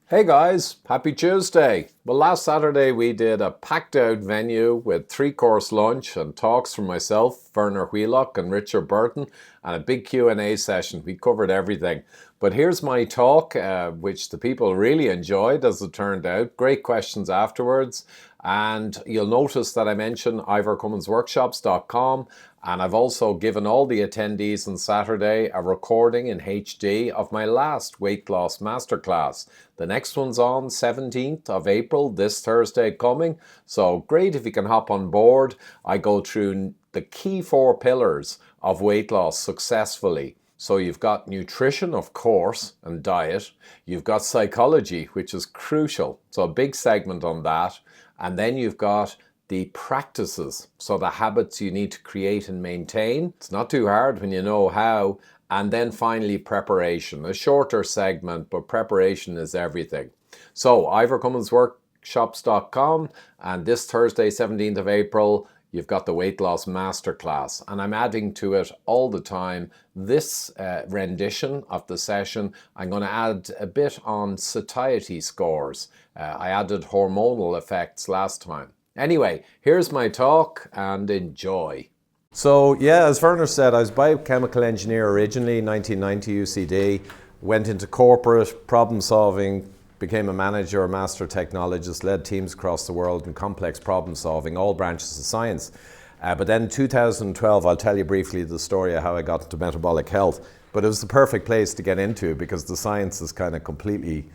Hey guys, happy Tuesday. Well, last Saturday we did a packed out venue with 3-course lunch and talks from myself, Werner Wheelock and Richard Burton, and a big Q&A session. We covered everything. But here's my talk, which the people really enjoyed as it turned out. Great questions afterwards. And you'll notice that I mentioned ivorcumminsworkshops.com, and I've also given all the attendees on Saturday a recording in HD of my last weight loss masterclass. The next one's on 17th of April, this Thursday coming. So great if you can hop on board. I go through the key 4 pillars of weight loss successfully. So you've got nutrition, of course, and diet. You've got psychology, which is crucial. So a big segment on that. And then you've got the practices, so the habits you need to create and maintain. It's not too hard when you know how. And then finally, preparation. A shorter segment, but preparation is everything. So, ivorcumminsworkshops.com, and this Thursday, 17th of April, you've got the weight loss masterclass. And I'm adding to it all the time. This rendition of the session, I'm going to add a bit on satiety scores. I added hormonal effects last time. Anyway, here's my talk and enjoy. So yeah, as Werner said, I was a biochemical engineer originally, 1990 UCD, went into corporate problem solving, became a manager, a master technologist, led teams across the world in complex problem solving, all branches of science. But then in 2012, I'll tell you briefly the story of how I got into metabolic health. But it was the perfect place to get into because the science is kind of completely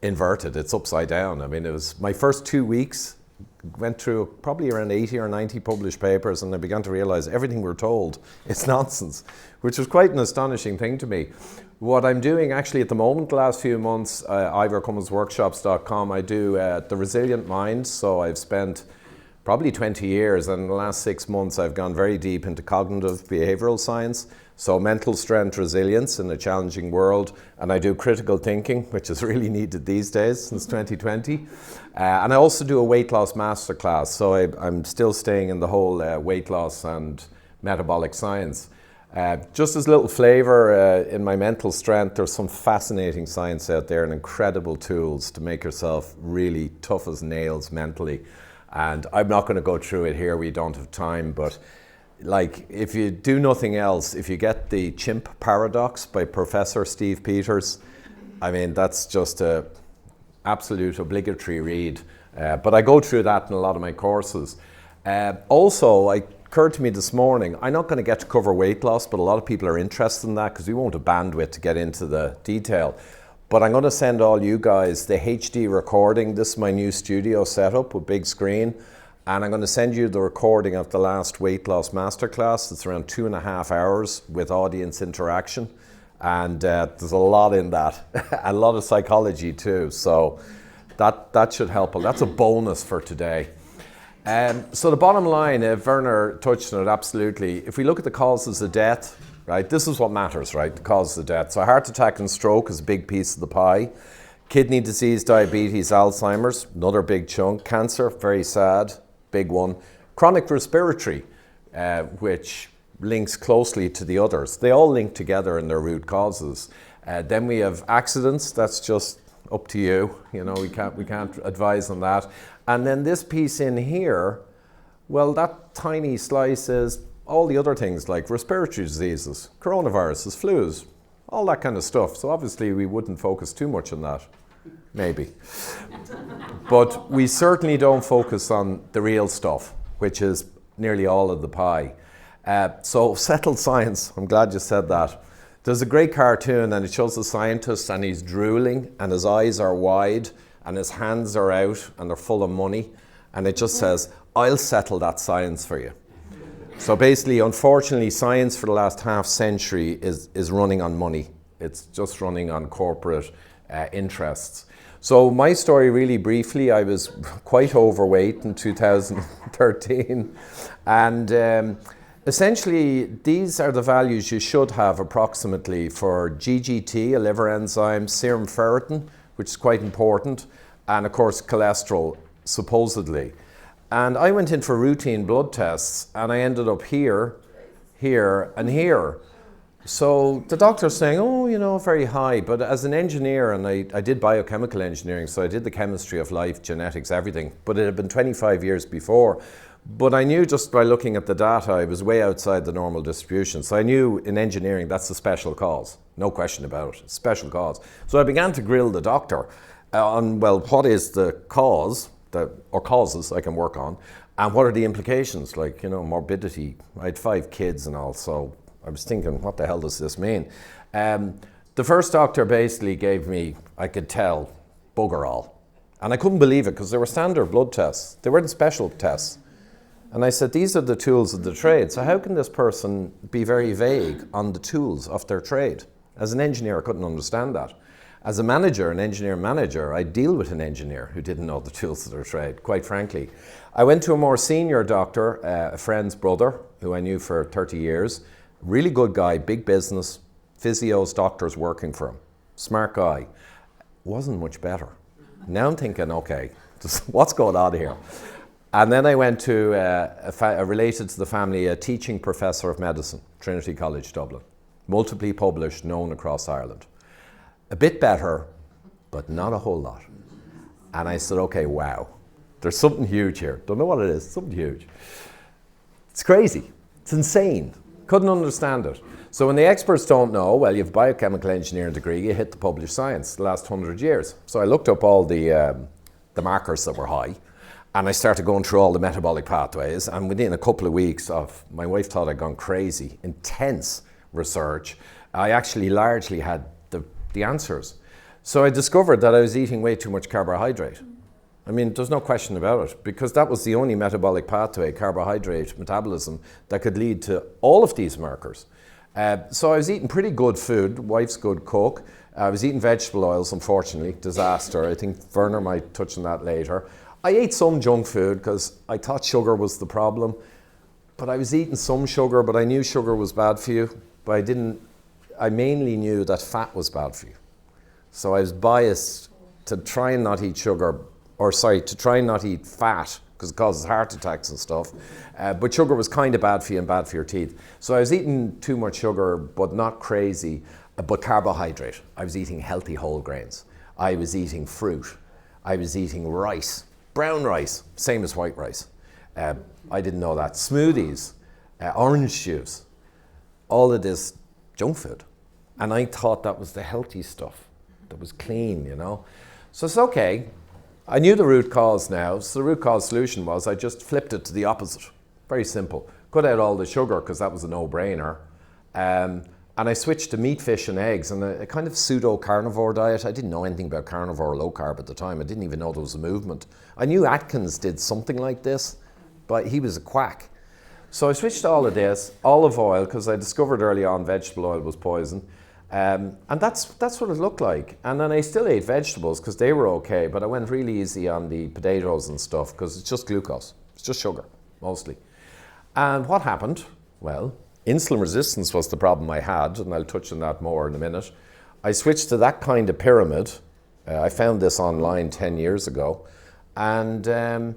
inverted. It's upside down. I mean, it was my first 2 weeks, went through probably around 80 or 90 published papers, and I began to realize everything we're told is nonsense, which was quite an astonishing thing to me. What I'm doing actually at the moment, the last few months, ivorcumminsworkshops.com, I do the resilient mind. So I've spent probably 20 years, and in the last 6 months I've gone very deep into cognitive behavioral science. So mental strength, resilience in a challenging world, and I do critical thinking, which is really needed these days since 2020. And I also do a weight loss masterclass, so I'm still staying in the whole weight loss and metabolic science. Just as a little flavor in my mental strength, there's some fascinating science out there and incredible tools to make yourself really tough as nails mentally. And I'm not going to go through it here, we don't have time, but like, if you do nothing else, if you get the chimp paradox by Professor Steve Peters, I mean, that's just a absolute obligatory read. But I go through that in a lot of my courses. Also, it occurred to me this morning, I'm not going to get to cover weight loss, but a lot of people are interested in that because we won't have bandwidth to get into the detail. But I'm going to send all you guys the HD recording. This is my new studio setup with big screen. And I'm going to send you the recording of the last weight loss masterclass. It's around 2.5 hours with audience interaction. And there's a lot in that, a lot of psychology too. So that should help. That's a bonus for today. So the bottom line, Werner touched on it absolutely. If we look at the causes of death, right, this is what matters, right, the causes of death. So heart attack and stroke is a big piece of the pie. Kidney disease, diabetes, Alzheimer's, another big chunk. Cancer, very sad. Big one. Chronic respiratory, which links closely to the others. They all link together in their root causes. Then we have accidents. That's just up to you. You know, we can't advise on that. And then this piece in here, well, that tiny slice is all the other things like respiratory diseases, coronaviruses, flus, all that kind of stuff. So obviously we wouldn't focus too much on that. Maybe. But we certainly don't focus on the real stuff, which is nearly all of the pie. So settled science, I'm glad you said that. There's a great cartoon and it shows the scientist and he's drooling and his eyes are wide and his hands are out and they're full of money. And it just says, I'll settle that science for you. So basically, unfortunately, science for the last half century is running on money. It's just running on corporate interests. So my story, really briefly, I was quite overweight in 2013, and essentially these are the values you should have approximately for GGT, a liver enzyme, serum ferritin, which is quite important, and of course cholesterol, supposedly. And I went in for routine blood tests and I ended up here, here, and here. So the doctor's saying, oh, you know, very high. But as an engineer, and I did biochemical engineering, so I did the chemistry of life, genetics, everything. But it had been 25 years before. But I knew just by looking at the data, I was way outside the normal distribution. So I knew in engineering, that's a special cause. No question about it, special cause. So I began to grill the doctor on, well, what is the cause, or causes I can work on, and what are the implications, like, you know, morbidity. I had 5 kids and all, so I was thinking, what the hell does this mean? The first doctor basically gave me, I could tell, bugger all. And I couldn't believe it because they were standard blood tests. They weren't special tests. And I said, these are the tools of the trade. So how can this person be very vague on the tools of their trade? As an engineer, I couldn't understand that. As a manager, an engineer manager, I deal with an engineer who didn't know the tools of their trade, quite frankly. I went to a more senior doctor, a friend's brother, who I knew for 30 years. Really good guy, big business, physios, doctors working for him. Smart guy. Wasn't much better. Now I'm thinking, okay, what's going on here? And then I went to, related to the family, a teaching professor of medicine, Trinity College, Dublin. Multiply published, known across Ireland. A bit better, but not a whole lot. And I said, okay, wow, there's something huge here. Don't know what it is, something huge. It's crazy, it's insane. Couldn't understand it. So when the experts don't know, well, you have a biochemical engineering degree, you hit the published science the last 100 years. So I looked up all the markers that were high, and I started going through all the metabolic pathways, and within a couple of weeks of, my wife thought I'd gone crazy, intense research, I actually largely had the answers. So I discovered that I was eating way too much carbohydrate. I mean, there's no question about it, because that was the only metabolic pathway, carbohydrate metabolism, that could lead to all of these markers. So I was eating pretty good food, wife's good cook. I was eating vegetable oils, unfortunately, disaster. I think Werner might touch on that later. I ate some junk food because I thought sugar was the problem, but I was eating some sugar, but I knew sugar was bad for you, but I mainly knew that fat was bad for you. So I was biased to try and not eat sugar, to try and not eat fat, because it causes heart attacks and stuff. But sugar was kind of bad for you and bad for your teeth. So I was eating too much sugar, but not crazy, but carbohydrate. I was eating healthy whole grains. I was eating fruit. I was eating rice, brown rice, same as white rice. I didn't know that. Smoothies, orange juice, all of this junk food. And I thought that was the healthy stuff, that was clean, you know. So it's okay. I knew the root cause now, so the root cause solution was I just flipped it to the opposite. Very simple. Cut out all the sugar because that was a no-brainer. And I switched to meat, fish and eggs and a kind of pseudo-carnivore diet. I didn't know anything about carnivore or low carb at the time. I didn't even know there was a movement. I knew Atkins did something like this, but he was a quack. So I switched to all of this, olive oil, because I discovered early on vegetable oil was poison. And that's what it looked like. And then I still ate vegetables because they were okay, but I went really easy on the potatoes and stuff because it's just glucose. It's just sugar, mostly. And what happened? Well, insulin resistance was the problem I had, and I'll touch on that more in a minute. I switched to that kind of pyramid. I found this online 10 years ago. And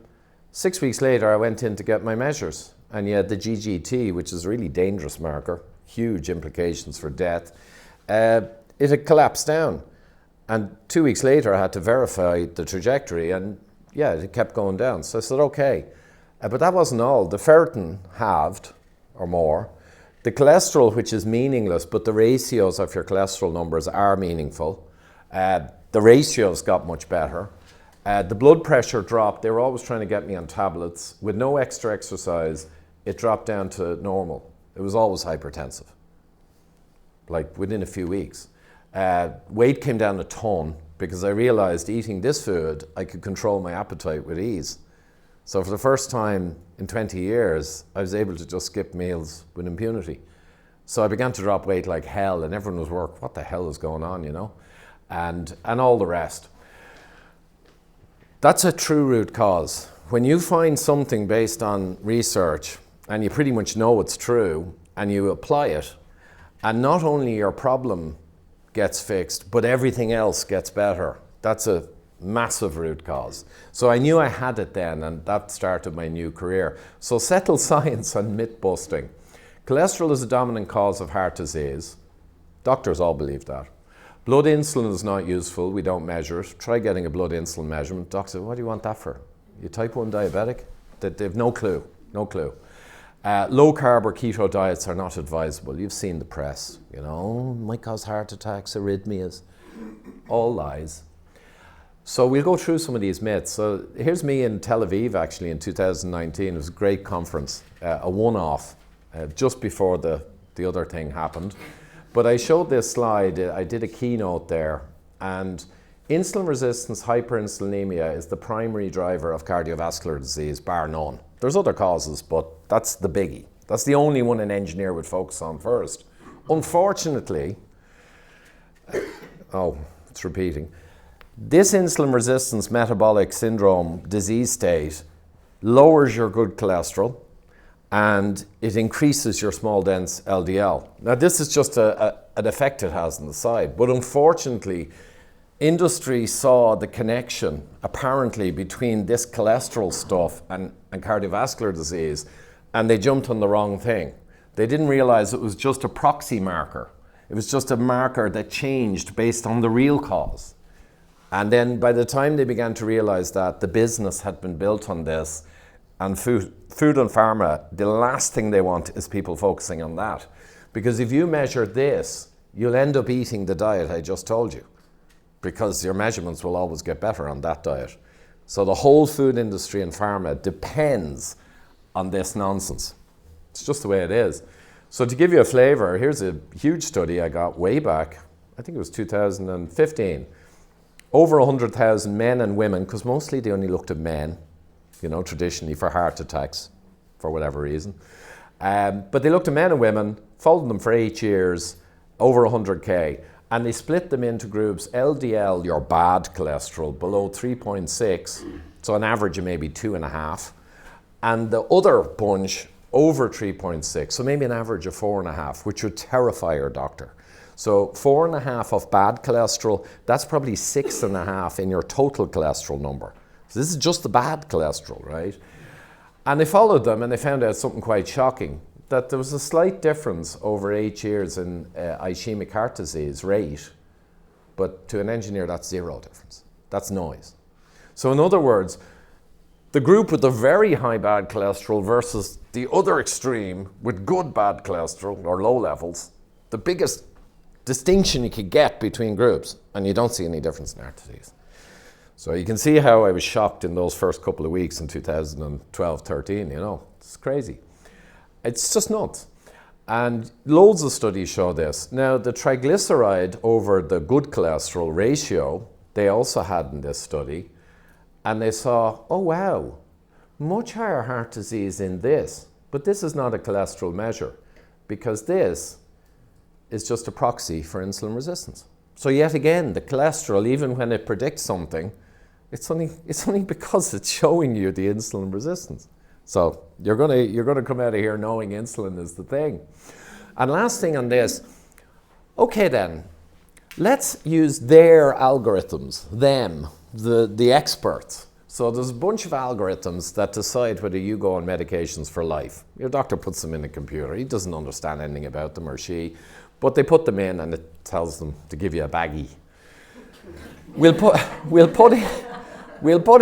6 weeks later, I went in to get my measures. And you had the GGT, which is a really dangerous marker, huge implications for death. It had collapsed down. And 2 weeks later, I had to verify the trajectory, and yeah, it kept going down. So I said, okay. But that wasn't all. The ferritin halved, or more. The cholesterol, which is meaningless, but the ratios of your cholesterol numbers are meaningful. The ratios got much better. The blood pressure dropped. They were always trying to get me on tablets. With no extra exercise, it dropped down to normal. It was always hypertensive, like within a few weeks. Weight came down a ton because I realized eating this food, I could control my appetite with ease. So for the first time in 20 years, I was able to just skip meals with impunity. So I began to drop weight like hell, and everyone was worried, what the hell is going on, you know? And all the rest. That's a true root cause. When you find something based on research, and you pretty much know it's true, and you apply it, and not only your problem gets fixed, but everything else gets better. That's a massive root cause. So I knew I had it then, and that started my new career. So settle science on myth busting. Cholesterol is a dominant cause of heart disease. Doctors all believe that. Blood insulin is not useful. We don't measure it. Try getting a blood insulin measurement. Doc said, what do you want that for? You type 1 diabetic? They have no clue. No clue. Low carb or keto diets are not advisable. You've seen the press, you know, might cause heart attacks, arrhythmias, all lies. So we'll go through some of these myths. So here's me in Tel Aviv actually in 2019. It was a great conference, a one-off, just before the other thing happened. But I showed this slide, I did a keynote there, and insulin resistance hyperinsulinemia is the primary driver of cardiovascular disease, bar none. There's other causes, but that's the biggie. That's the only one an engineer would focus on first. Unfortunately, it's repeating. This insulin resistance metabolic syndrome disease state lowers your good cholesterol and it increases your small dense LDL. Now this is just an effect it has on the side, but unfortunately industry saw the connection apparently between this cholesterol stuff and cardiovascular disease, and they jumped on the wrong thing. They didn't realize it was just a proxy marker. It was just a marker that changed based on the real cause. And then by the time they began to realize that the business had been built on this, and food and pharma, the last thing they want is people focusing on that. Because if you measure this, you'll end up eating the diet I just told you, because your measurements will always get better on that diet. So the whole food industry and pharma depends on this nonsense. It's just the way it is. So to give you a flavor, here's a huge study I got way back, I think it was 2015. Over 100,000 men and women, because mostly they only looked at men, you know, traditionally for heart attacks, for whatever reason. But they looked at men and women, followed them for 8 years, over 100K, and they split them into groups. LDL, your bad cholesterol, below 3.6, so on average of maybe 2.5, and the other bunch over 3.6, so maybe an average of 4.5, which would terrify your doctor. So 4.5 of bad cholesterol, that's probably 6.5 in your total cholesterol number. So this is just the bad cholesterol, right? And they followed them and they found out something quite shocking, that there was a slight difference over 8 years in ischemic heart disease rate, but to an engineer that's zero difference. That's noise. So in other words, the group with the very high bad cholesterol versus the other extreme with good bad cholesterol or low levels, the biggest distinction you could get between groups, and you don't see any difference in heart disease. So you can see how I was shocked in those first couple of weeks in 2012-13, you know, it's crazy. It's just nuts. And loads of studies show this. Now the triglyceride over the good cholesterol ratio, they also had in this study, and they saw, oh wow, much higher heart disease in this, but this is not a cholesterol measure, because this is just a proxy for insulin resistance. So yet again, the cholesterol, even when it predicts something, it's only because it's showing you the insulin resistance. So you're gonna come out of here knowing insulin is the thing. And last thing on this, okay then, let's use their algorithms, the experts. So there's a bunch of algorithms that decide whether you go on medications for life. Your doctor puts them in a computer. He doesn't understand anything about them, or she, but they put them in and it tells them to give you a baggie. We'll put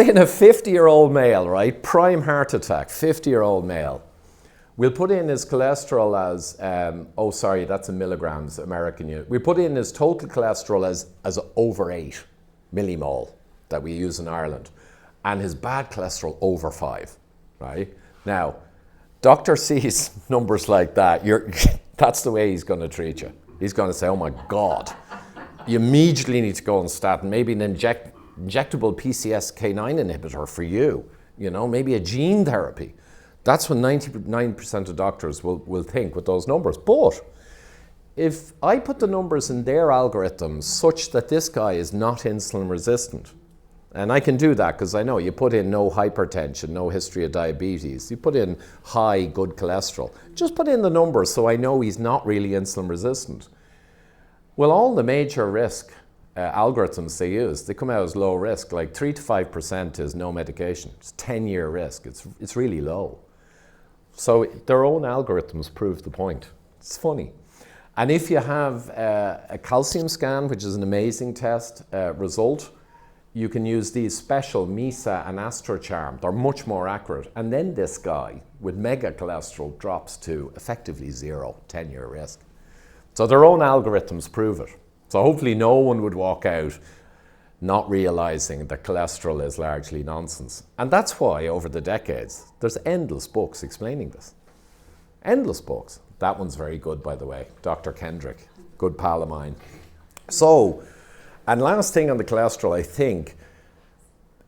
in a 50-year-old male, right? Prime heart attack, 50-year-old male. We'll put in his cholesterol as, that's in milligrams, American unit. We put in his total cholesterol as over 8 millimole that we use in Ireland, and his bad cholesterol over 5, right? Now, doctor sees numbers like that, that's the way he's going to treat you. He's going to say, oh my God, you immediately need to go on statin, maybe an injectable PCSK9 inhibitor for you, you know, maybe a gene therapy. That's what 99% of doctors will think with those numbers. But if I put the numbers in their algorithms such that this guy is not insulin resistant, and I can do that because I know you put in no hypertension, no history of diabetes, you put in high good cholesterol, just put in the numbers so I know he's not really insulin resistant. Well, all the major risk algorithms they use, they come out as low risk, like 3 to 5% is no medication. It's 10-year risk, it's really low. So their own algorithms prove the point. It's funny. And if you have a calcium scan, which is an amazing test result, you can use these special MESA and AstroCharm. They're much more accurate. And then this guy with mega cholesterol drops to effectively 0, 10-year risk. So their own algorithms prove it. So hopefully no one would walk out not realizing that cholesterol is largely nonsense. And that's why over the decades, there's endless books explaining this. Endless books. That one's very good, by the way. Dr. Kendrick, good pal of mine. So, and last thing on the cholesterol, I think,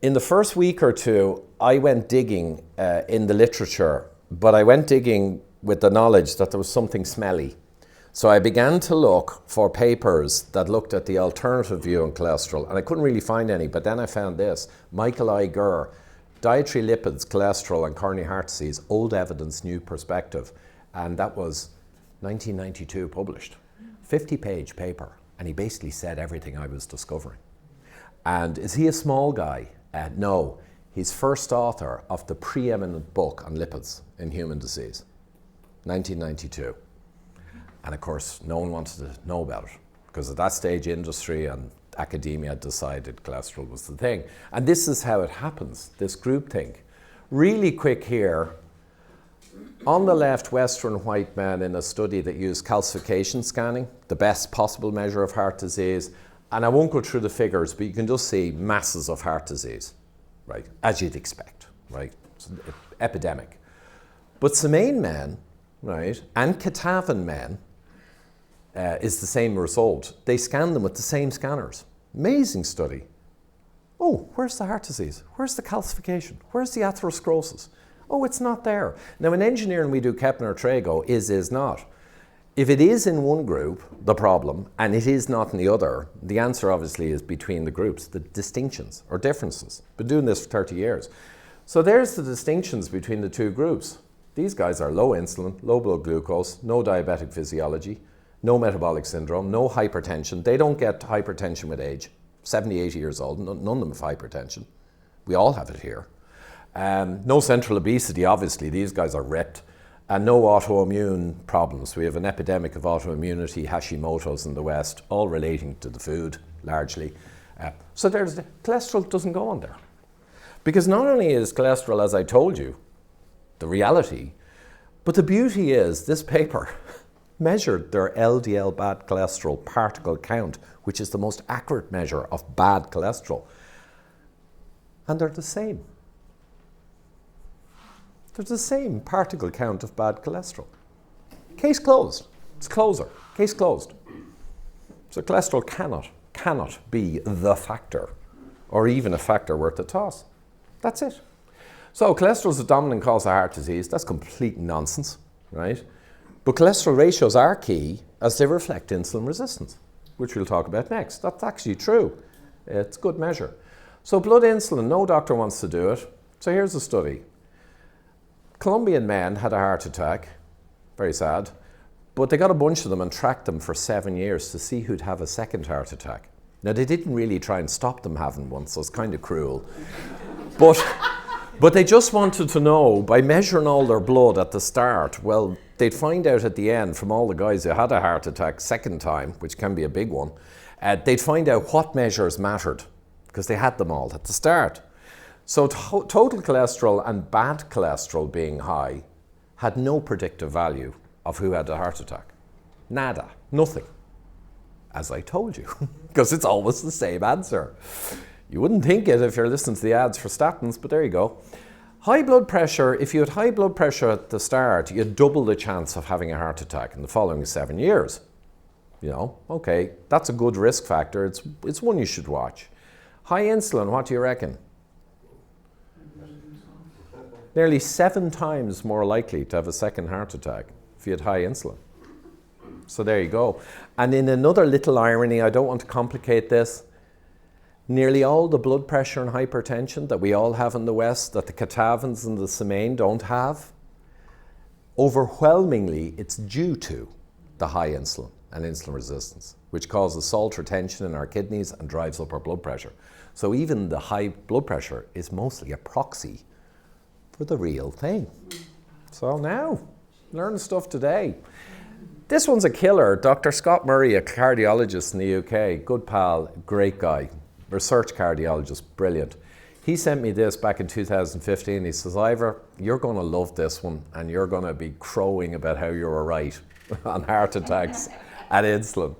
in the first week or two, I went digging in the literature, but I went digging with the knowledge that there was something smelly. So I began to look for papers that looked at the alternative view on cholesterol, and I couldn't really find any, but then I found this, Michael I. Gurr, Dietary Lipids, Cholesterol and Coronary Heart Disease, Old Evidence, New Perspective. And that was 1992 published, 50-page paper. And he basically said everything I was discovering. And is he a small guy? No, he's first author of the preeminent book on lipids in human disease, 1992. And of course, no one wanted to know about it because at that stage, industry and academia decided cholesterol was the thing. And this is how it happens, this groupthink. Really quick here. On the left, Western white men in a study that used calcification scanning, the best possible measure of heart disease. And I won't go through the figures, but you can just see masses of heart disease, right? As you'd expect, right? It's an epidemic. But Semaine men, right, and Katavan men is the same result. They scanned them with the same scanners. Amazing study. Oh, where's the heart disease? Where's the calcification? Where's the atherosclerosis? Oh, it's not there. Now in engineering we do Kepner Trago, is not. If it is in one group, the problem, and it is not in the other, the answer obviously is between the groups, the distinctions or differences. Been doing this for 30 years. So there's the distinctions between the two groups. These guys are low insulin, low blood glucose, no diabetic physiology, no metabolic syndrome, no hypertension. They don't get hypertension with age. 70, 80 years old, none of them have hypertension. We all have it here. No central obesity, obviously, these guys are ripped. And no autoimmune problems. We have an epidemic of autoimmunity, Hashimoto's in the West, all relating to the food, largely. So there's cholesterol doesn't go on there. Because not only is cholesterol, as I told you, the reality, but the beauty is this paper measured their LDL bad cholesterol particle count, which is the most accurate measure of bad cholesterol. And they're the same. There's the same particle count of bad cholesterol. Case closed. It's closer. Case closed. So cholesterol cannot be the factor, or even a factor worth a toss. That's it. So cholesterol is the dominant cause of heart disease. That's complete nonsense, right? But cholesterol ratios are key as they reflect insulin resistance, which we'll talk about next. That's actually true. It's a good measure. So blood insulin, no doctor wants to do it. So here's a study. Colombian men had a heart attack, very sad, but they got a bunch of them and tracked them for 7 years to see who'd have a second heart attack. Now they didn't really try and stop them having one, so it's kind of cruel. But they just wanted to know, by measuring all their blood at the start, well, they'd find out at the end from all the guys who had a heart attack second time, which can be a big one, they'd find out what measures mattered, because they had them all at the start. So total cholesterol and bad cholesterol being high had no predictive value of who had a heart attack. Nada, nothing. As I told you, because it's always the same answer. You wouldn't think it if you're listening to the ads for statins, but there you go. High blood pressure, if you had high blood pressure at the start, you had double the chance of having a heart attack in the following 7 years. You know, okay, that's a good risk factor. It's one you should watch. High insulin, what do you reckon? Nearly 7 times more likely to have a second heart attack if you had high insulin. So there you go. And in another little irony, I don't want to complicate this, nearly all the blood pressure and hypertension that we all have in the West, that the Katavans and the Semaine don't have, overwhelmingly it's due to the high insulin and insulin resistance, which causes salt retention in our kidneys and drives up our blood pressure. So even the high blood pressure is mostly a proxy for the real thing. So now, learn stuff today. This one's a killer. Dr. Scott Murray, a cardiologist in the UK, good pal, great guy, research cardiologist, brilliant. He sent me this back in 2015. He says, Ivor, you're going to love this one and you're going to be crowing about how you were right on heart attacks and insulin.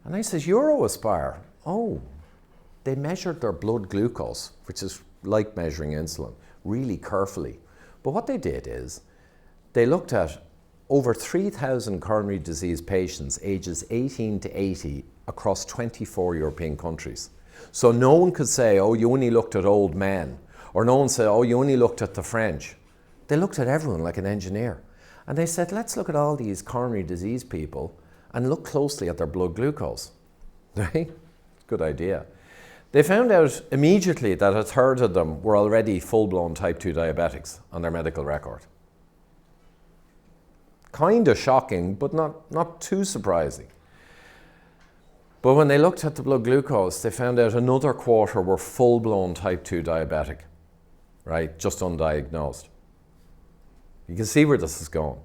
And I says, Euroaspire. Oh, they measured their blood glucose, which is like measuring insulin, really carefully. But what they did is they looked at over 3,000 coronary disease patients ages 18 to 80 across 24 European countries. So no one could say, oh, you only looked at old men, or no one said, oh, you only looked at the French. They looked at everyone like an engineer. And they said, let's look at all these coronary disease people and look closely at their blood glucose. Right? Good idea. They found out immediately that a third of them were already full-blown type 2 diabetics on their medical record. Kind of shocking, but not too surprising. But when they looked at the blood glucose, they found out another quarter were full-blown type 2 diabetic, right? Just undiagnosed. You can see where this is going.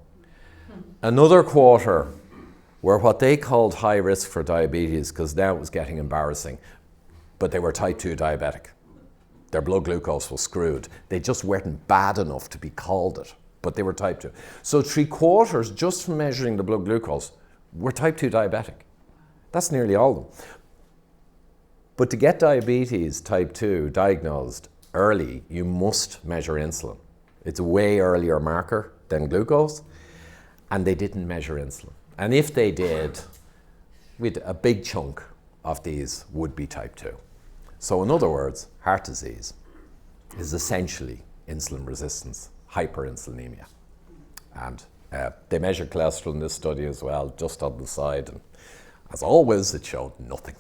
Another quarter were what they called high risk for diabetes, because now it was getting embarrassing, but they were type 2 diabetic. Their blood glucose was screwed. They just weren't bad enough to be called it, but they were type 2. So 3/4, just from measuring the blood glucose, were type 2 diabetic. That's nearly all of them. But to get diabetes type 2 diagnosed early, you must measure insulin. It's a way earlier marker than glucose, and they didn't measure insulin. And if they did, a big chunk of these would be type 2. So in other words, heart disease is essentially insulin resistance, hyperinsulinemia. And they measured cholesterol in this study as well, just on the side. And as always, it showed nothing.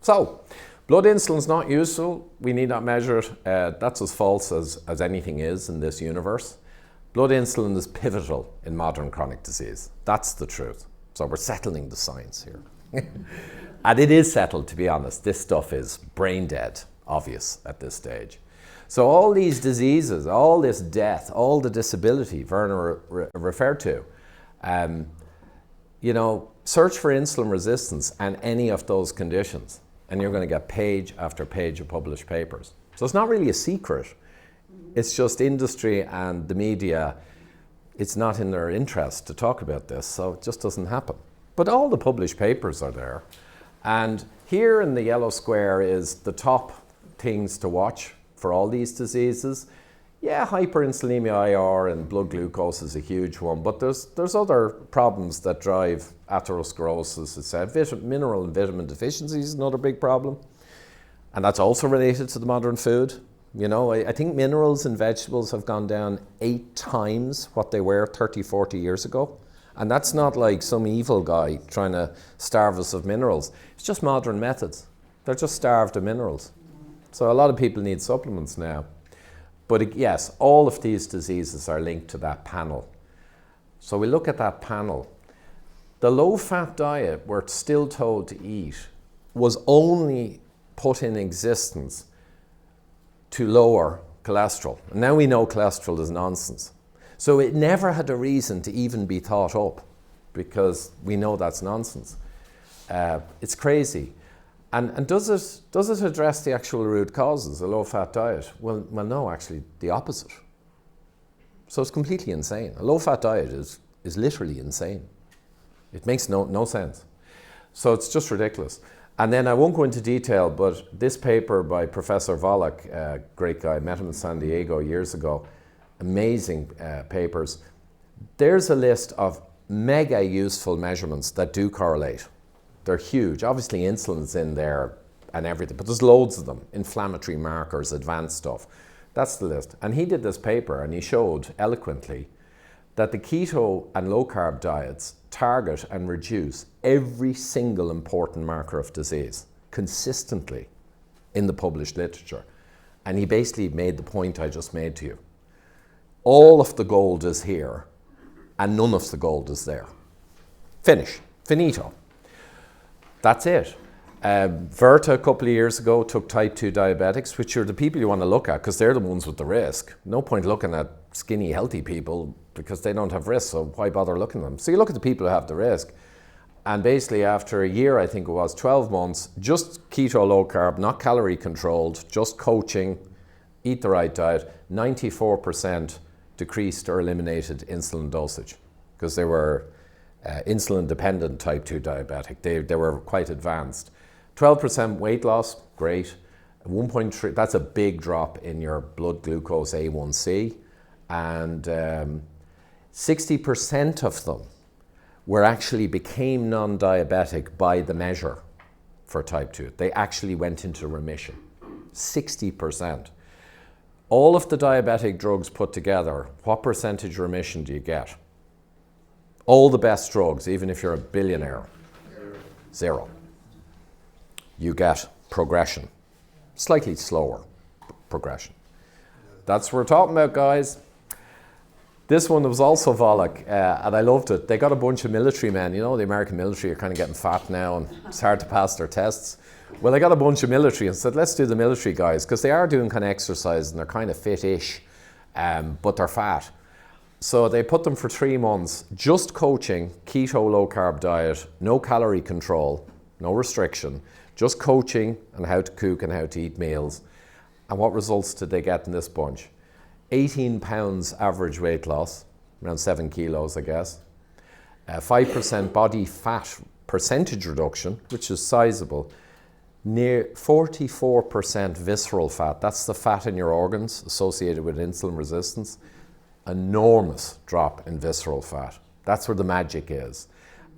So, blood insulin's not useful. We need not measure it. That's as false as anything is in this universe. Blood insulin is pivotal in modern chronic disease. That's the truth. So we're settling the science here. And it is settled, to be honest. This stuff is brain dead, obvious at this stage. So all these diseases, all this death, all the disability Werner referred to, search for insulin resistance and any of those conditions, and you're going to get page after page of published papers. So it's not really a secret. It's just industry and the media, it's not in their interest to talk about this, so it just doesn't happen. But all the published papers are there. And here in the yellow square is the top things to watch for all these diseases. Yeah, hyperinsulinemia IR and blood glucose is a huge one, but there's other problems that drive atherosclerosis. It's mineral and vitamin deficiency is another big problem. And that's also related to the modern food. You know, I think minerals in vegetables have gone down 8 times what they were 30, 40 years ago. And that's not like some evil guy trying to starve us of minerals. It's just modern methods. They're just starved of minerals. So a lot of people need supplements now. But yes, all of these diseases are linked to that panel. So we look at that panel. The low-fat diet we're still told to eat was only put in existence to lower cholesterol. And now we know cholesterol is nonsense. So it never had a reason to even be thought up because we know that's nonsense. It's crazy. And does it address the actual root causes, a low-fat diet? Well, no, actually, the opposite. So it's completely insane. A low-fat diet is literally insane. It makes no sense. So it's just ridiculous. And then I won't go into detail, but this paper by Professor Volek, great guy, met him in San Diego years ago, amazing papers. There's a list of mega useful measurements that do correlate. They're huge. Obviously insulin's in there and everything, but there's loads of them. Inflammatory markers, advanced stuff. That's the list. And he did this paper and he showed eloquently that the keto and low carb diets target and reduce every single important marker of disease consistently in the published literature. And he basically made the point I just made to you. All of the gold is here and none of the gold is there. Finish. Finito. That's it. Verta a couple of years ago took type 2 diabetics, which are the people you want to look at because they're the ones with the risk. No point looking at skinny, healthy people because they don't have risk, so why bother looking at them? So you look at the people who have the risk. And basically after a year, I think it was, 12 months, just keto, low carb, not calorie controlled, just coaching, eat the right diet, 94% decreased or eliminated insulin dosage because they were insulin dependent type 2 diabetic. They were quite advanced. 12% weight loss, great. 1.3, that's a big drop in your blood glucose A1C. And 60% of them actually became non-diabetic by the measure for type 2. They actually went into remission, 60%. All of the diabetic drugs put together, what percentage remission do you get? All the best drugs, even if you're a billionaire, zero. You get progression, slightly slower progression. That's what we're talking about, guys. This one was also Volek, and I loved it. They got a bunch of military men. You know, the American military are kind of getting fat now, and it's hard to pass their tests. Well, they got a bunch of military and said, let's do the military guys, because they are doing kind of exercise, and they're kind of fit-ish, but they're fat. So they put them for 3 months, just coaching, keto, low-carb diet, no calorie control, no restriction, just coaching on how to cook and how to eat meals. And what results did they get in this bunch? 18 pounds average weight loss, around 7 kilos, I guess. 5% body fat percentage reduction, which is sizable. Near 44% visceral fat. That's the fat in your organs associated with insulin resistance. Enormous drop in visceral fat. That's where the magic is.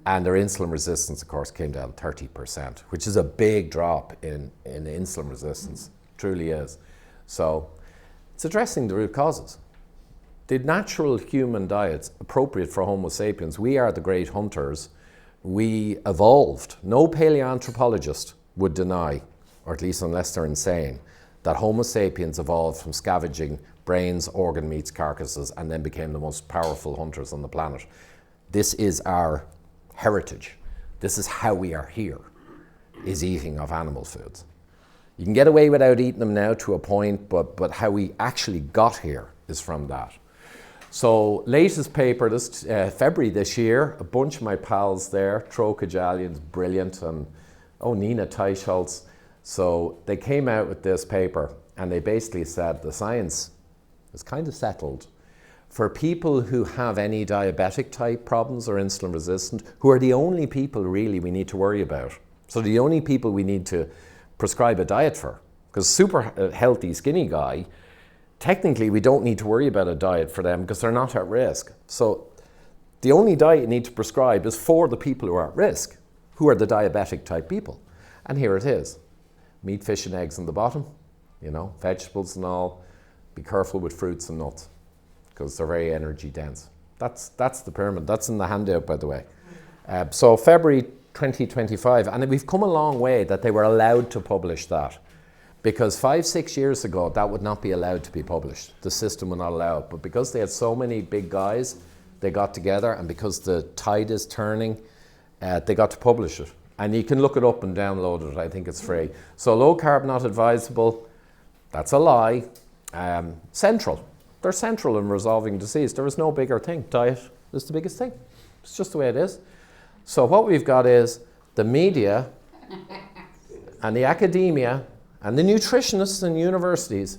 And their insulin resistance, of course, came down 30%, which is a big drop in insulin resistance. Truly is. So it's addressing the root causes. The natural human diet's appropriate for Homo sapiens. We are the great hunters. We evolved. No paleoanthropologist would deny, or at least unless they're insane, that Homo sapiens evolved from scavenging brains, organ meats, carcasses, and then became the most powerful hunters on the planet. This is our heritage. This is how we are here, is eating of animal foods. You can get away without eating them now to a point, but how we actually got here is from that. So latest paper, this February this year, a bunch of my pals there, Tro Kajalian's brilliant, and Nina Teicholz. So they came out with this paper and they basically said the science is kind of settled. For people who have any diabetic type problems or insulin resistant, who are the only people really we need to worry about. So the only people we need to prescribe a diet for, because super healthy skinny guy, technically we don't need to worry about a diet for them because they're not at risk. So the only diet you need to prescribe is for the people who are at risk, who are the diabetic type people. And here it is. Meat, fish and eggs on the bottom, you know, vegetables and all. Be careful with fruits and nuts because they're very energy dense. That's the pyramid. That's in the handout, by the way. So February 2025, and we've come a long way that they were allowed to publish that, because 5-6 years ago that would not be allowed to be published. The system would not allow it, but because they had so many big guys, they got together, and because the tide is turning, they got to publish it. And you can look it up and download it. I think it's free. So low carb not advisable. That's a lie. Central. They're central in resolving disease. There is no bigger thing. Diet is the biggest thing. It's just the way it is. So what we've got is the media and the academia and the nutritionists and universities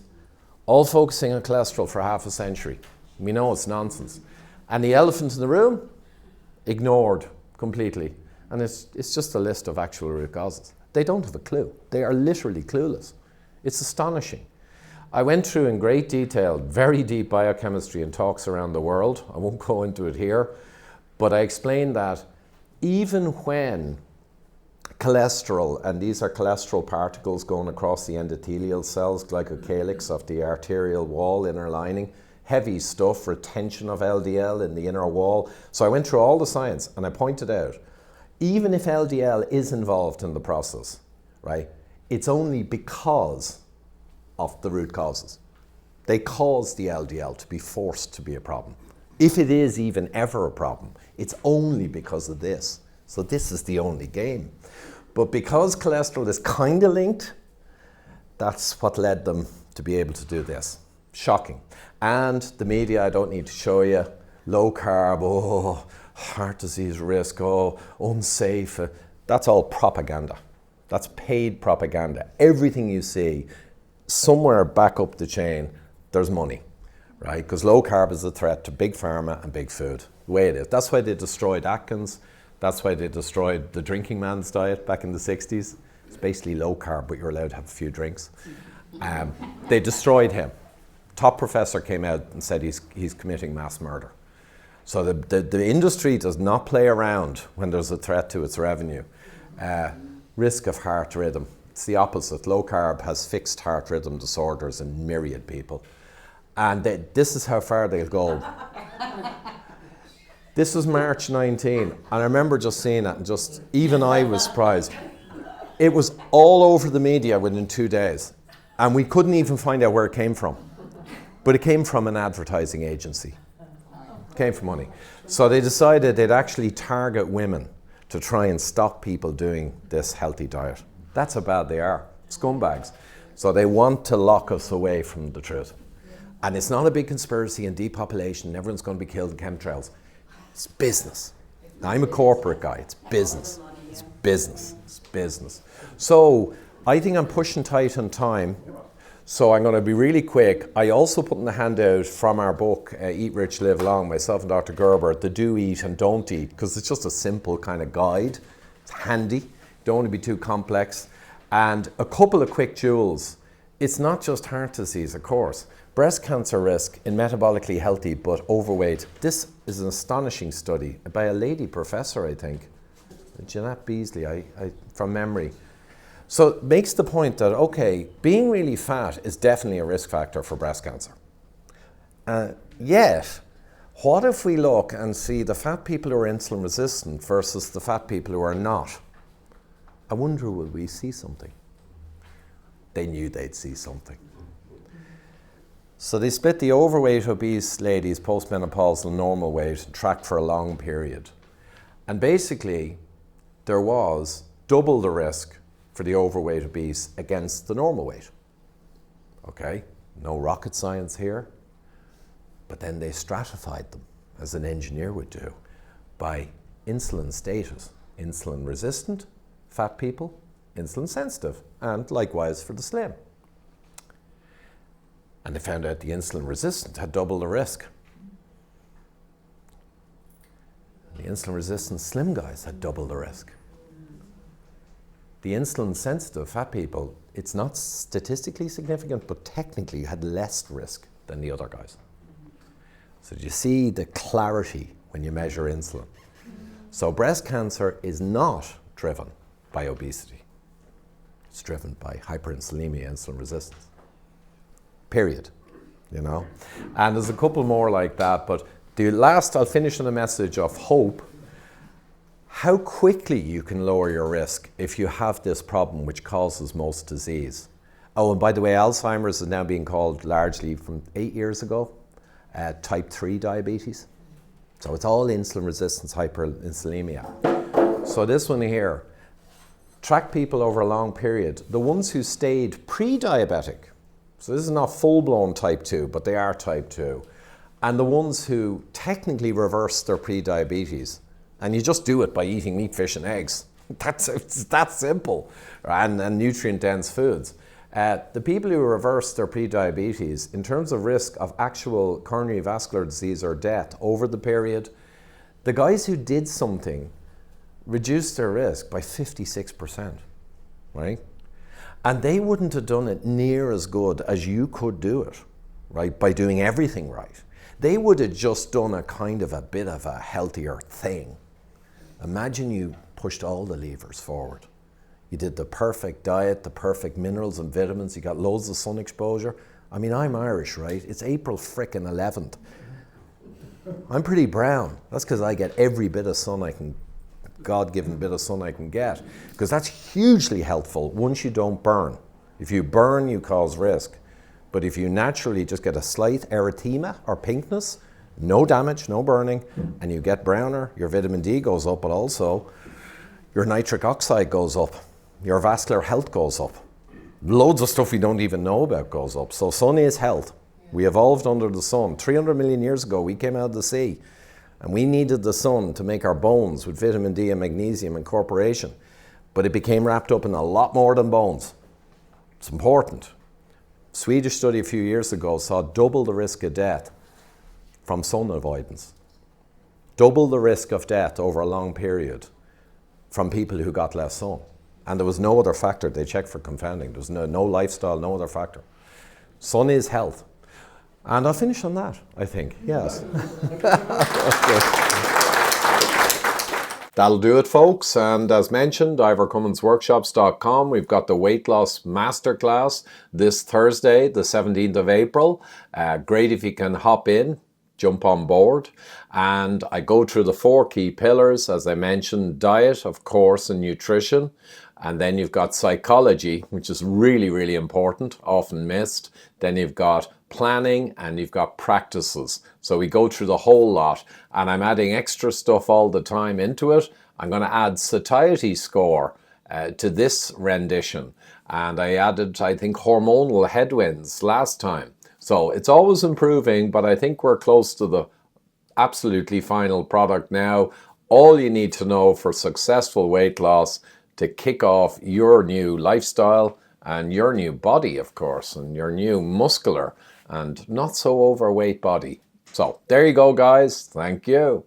all focusing on cholesterol for half a century. We know it's nonsense. And the elephant in the room, ignored completely. And it's just a list of actual root causes. They don't have a clue. They are literally clueless. It's astonishing. I went through in great detail, very deep biochemistry and talks around the world. I won't go into it here, but I explained that even when cholesterol, and these are cholesterol particles going across the endothelial cells, glycocalyx of the arterial wall, inner lining, heavy stuff, retention of LDL in the inner wall. So I went through all the science and I pointed out, even if LDL is involved in the process, right, it's only because of the root causes. They cause the LDL to be forced to be a problem. If it is even ever a problem, it's only because of this. So this is the only game. But because cholesterol is kind of linked, that's what led them to be able to do this. Shocking. And the media, I don't need to show you, low carb, oh, heart disease risk, oh, unsafe. That's all propaganda. That's paid propaganda. Everything you see, somewhere back up the chain, there's money, right? Because low carb is a threat to big pharma and big food, the way it is. That's why they destroyed Atkins. That's why they destroyed the drinking man's diet back in the 60s. It's basically low carb, but you're allowed to have a few drinks. They destroyed him. Top professor came out and said he's committing mass murder. So the industry does not play around when there's a threat to its revenue. Risk of heart rhythm. It's the opposite. Low carb has fixed heart rhythm disorders in myriad people. And this is how far they'll go. This was March 19, and I remember just seeing it, and just, even I was surprised. It was all over the media within 2 days, and we couldn't even find out where it came from. But it came from an advertising agency. It came from money. So they decided they'd actually target women to try and stop people doing this healthy diet. That's how bad they are, scumbags. So they want to lock us away from the truth. And it's not a big conspiracy and depopulation, everyone's going to be killed in chemtrails. It's business. Now, I'm a corporate guy, it's business. It's business, it's business. So I think I'm pushing tight on time. So I'm going to be really quick. I also put in the handout from our book, Eat Rich, Live Long, myself and Dr. Gerber, the do eat and don't eat, because it's just a simple kind of guide. It's handy. Don't want to be too complex. And a couple of quick jewels. It's not just heart disease, of course. Breast cancer risk in metabolically healthy but overweight. This is an astonishing study by a lady professor, I think. Jeanette Beasley, from memory. So it makes the point that, okay, being really fat is definitely a risk factor for breast cancer. Yet, what if we look and see the fat people who are insulin resistant versus the fat people who are not? I wonder, will we see something? They knew they'd see something. So they split the overweight, obese ladies, postmenopausal, normal weight, and tracked for a long period. And basically, there was double the risk for the overweight obese against the normal weight. Okay, no rocket science here. But then they stratified them, as an engineer would do, by insulin status. Insulin resistant, fat people, insulin sensitive, and likewise for the slim. And they found out the insulin resistant had double the risk. The insulin resistant slim guys had double the risk. The insulin sensitive fat people, it's not statistically significant, but technically had less risk than the other guys. So do you see the clarity when you measure insulin? So breast cancer is not driven by obesity. It's driven by hyperinsulinemia, insulin resistance. Period. You know? And there's a couple more like that, but the last, I'll finish on a message of hope. How quickly you can lower your risk if you have this problem which causes most disease. Oh, and by the way, Alzheimer's is now being called largely from 8 years ago, type 3 diabetes. So it's all insulin resistance, hyperinsulinemia. So this one here, track people over a long period. The ones who stayed pre-diabetic, so this is not full-blown type 2, but they are type 2. And the ones who technically reverse their pre-diabetes, and you just do it by eating meat, fish, and eggs. It's that simple, and nutrient-dense foods. The people who reverse their pre-diabetes, in terms of risk of actual coronary vascular disease or death over the period, the guys who did something reduced their risk by 56%, right? And they wouldn't have done it near as good as you could do it, right, by doing everything right. They would have just done a kind of a bit of a healthier thing. Imagine you pushed all the levers forward. You did the perfect diet, the perfect minerals and vitamins, you got loads of sun exposure. I mean, I'm Irish, right? It's April frickin' 11th. I'm pretty brown. That's because I get every bit of sun I can, God-given bit of sun I can get. Because that's hugely helpful once you don't burn. If you burn, you cause risk. But if you naturally just get a slight erythema or pinkness, no damage, no burning, and you get browner, your vitamin D goes up, but also your nitric oxide goes up. your vascular health goes up. Loads of stuff we don't even know about goes up. So sun is health. We evolved under the sun. 300 million years ago, we came out of the sea, and we needed the sun to make our bones with vitamin D and magnesium and incorporation. But it became wrapped up in a lot more than bones. It's important. Swedish study a few years ago saw double the risk of death from sun avoidance. Double the risk of death over a long period from people who got less sun. And there was no other factor. They checked for confounding. There was no lifestyle, no other factor. Sun is health. And I'll finish on that, I think. Yes. That'll do it, folks. And as mentioned, ivorcumminsworkshops.com. We've got the weight loss masterclass this Thursday, the 17th of April. Great if you can hop in, jump on board. And I go through the 4 key pillars, as I mentioned: diet, of course, and nutrition. And then you've got psychology, which is really, really important, often missed. Then you've got planning, and you've got practices. So we go through the whole lot, and I'm adding extra stuff all the time into it. I'm going to add satiety score to this rendition. And I added, I think, hormonal headwinds last time. So it's always improving, but I think we're close to the absolutely final product now. All you need to know for successful weight loss to kick off your new lifestyle and your new body, of course, and your new muscular and not so overweight body. So there you go, guys. Thank you.